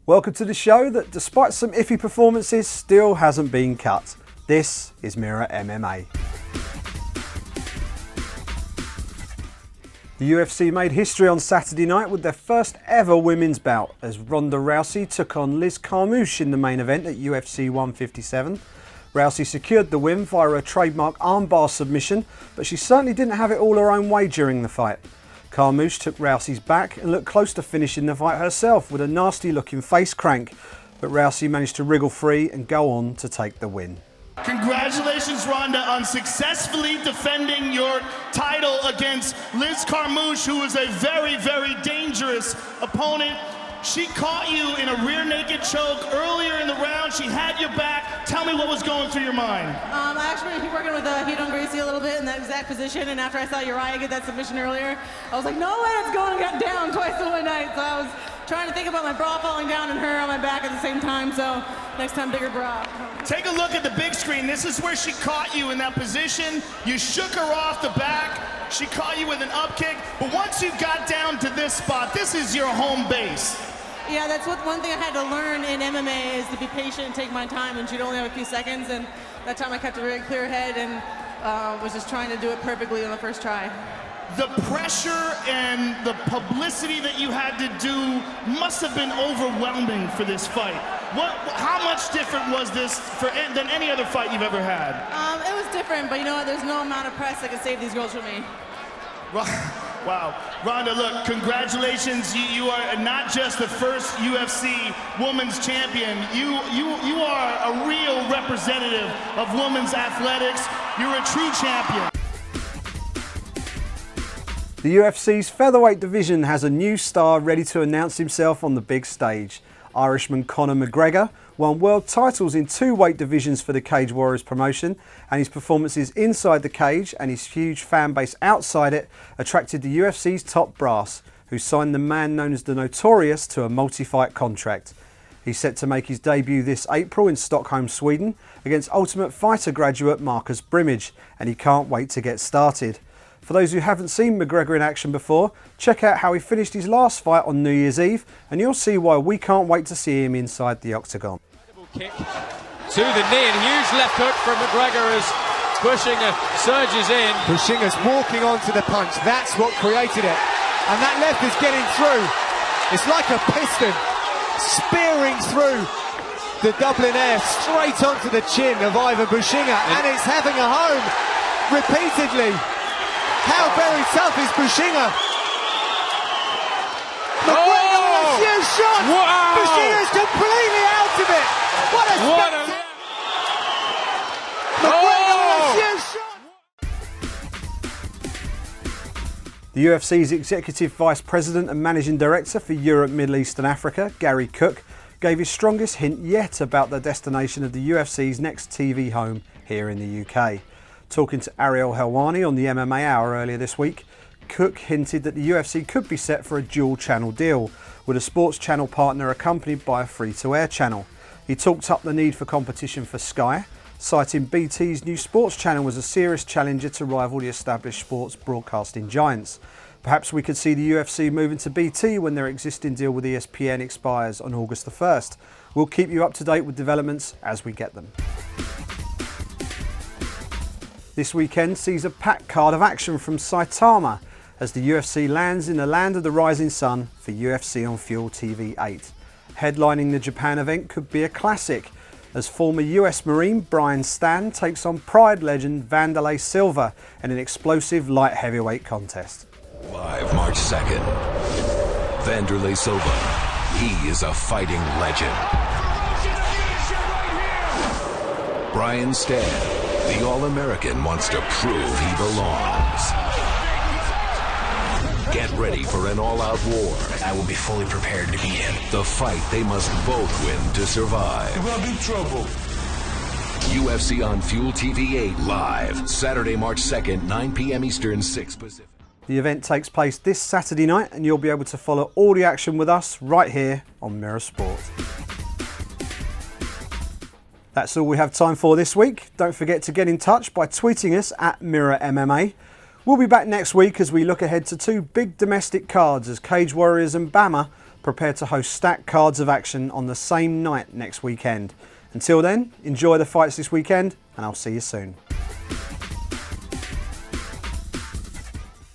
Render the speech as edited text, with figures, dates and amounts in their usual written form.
Welcome to the show that, despite some iffy performances, still hasn't been cut. This is Mirror MMA. The UFC made history on Saturday night with their first ever women's bout as Ronda Rousey took on Liz Carmouche in the main event at UFC 157. Rousey secured the win via a trademark armbar submission, but she certainly didn't have it all her own way during the fight. Carmouche took Rousey's back and looked close to finishing the fight herself with a nasty looking face crank, but Rousey managed to wriggle free and go on to take the win. Congratulations, Ronda, on successfully defending your title against Liz Carmouche, who is a very, very dangerous opponent. She caught you in a rear naked choke earlier in the round. She had your back. Tell me what was going through your mind. I actually been working with Hidon Gracie a little bit in that exact position, and after I saw Uriah get that submission earlier, I was like, no way, it's going down twice in one night. So I was trying to think about my bra falling down and her on my back at the same time, so next time, bigger bra. Take a look at the big screen. This is where she caught you in that position. You shook her off the back. She caught you with an up kick, but once you got down to this spot, this is your home base. Yeah, that's one thing I had to learn in MMA is to be patient and take my time, and she'd only have a few seconds, and that time I kept a very clear head and was just trying to do it perfectly on the first try. The pressure and the publicity that you had to do must have been overwhelming for this fight. How much different was this than any other fight you've ever had? It was different, but you know what? There's no amount of press that can save these girls from me. Wow. Ronda, look, congratulations. You are not just the first UFC women's champion. You are a real representative of women's athletics. You're a true champion. The UFC's featherweight division has a new star ready to announce himself on the big stage. Irishman Conor McGregor won world titles in 2 weight divisions for the Cage Warriors promotion, and his performances inside the cage and his huge fan base outside it attracted the UFC's top brass, who signed the man known as the Notorious to a multi-fight contract. He's set to make his debut this April in Stockholm, Sweden, against Ultimate Fighter graduate Marcus Brimage, and he can't wait to get started. For those who haven't seen McGregor in action before, check out how he finished his last fight on New Year's Eve, and you'll see why we can't wait to see him inside the octagon. Kick to the knee, and huge left hook from McGregor as Bushinger surges in. Bushinger's walking onto the punch, that's what created it. And that left is getting through. It's like a piston spearing through the Dublin air straight onto the chin of Ivan Bushinger, and it's having a home repeatedly. How very tough is Bushinger? McGregor with a huge shot! Wow. Bushinger's completely out of it! What a spectacle! McGregor with a huge shot! The UFC's Executive Vice President and Managing Director for Europe, Middle East and Africa, Gary Cook, gave his strongest hint yet about the destination of the UFC's next TV home here in the UK. Talking to Ariel Helwani on the MMA Hour earlier this week, Cook hinted that the UFC could be set for a dual channel deal, with a sports channel partner accompanied by a free-to-air channel. He talked up the need for competition for Sky, citing BT's new sports channel as a serious challenger to rival the established sports broadcasting giants. Perhaps we could see the UFC moving to BT when their existing deal with ESPN expires on August the 1st. We'll keep you up to date with developments as we get them. This weekend sees a packed card of action from Saitama as the UFC lands in the land of the rising sun for UFC on Fuel TV 8. Headlining the Japan event could be a classic as former US Marine Brian Stann takes on Pride legend Wanderlei Silva in an explosive light heavyweight contest. Live March 2nd, Wanderlei Silva, he is a fighting legend. Brian Stann, the All-American, wants to prove he belongs. Get ready for an all-out war. I will be fully prepared to beat him. The fight they must both win to survive. We'll be trouble. UFC on Fuel TV 8 live, Saturday, March 2nd, 9 p.m. Eastern, 6 Pacific. The event takes place this Saturday night, and you'll be able to follow all the action with us right here on Mirror Sport. That's all we have time for this week. Don't forget to get in touch by tweeting us at Mirror MMA. We'll be back next week as we look ahead to 2 big domestic cards as Cage Warriors and Bama prepare to host stacked cards of action on the same night next weekend. Until then, enjoy the fights this weekend, and I'll see you soon.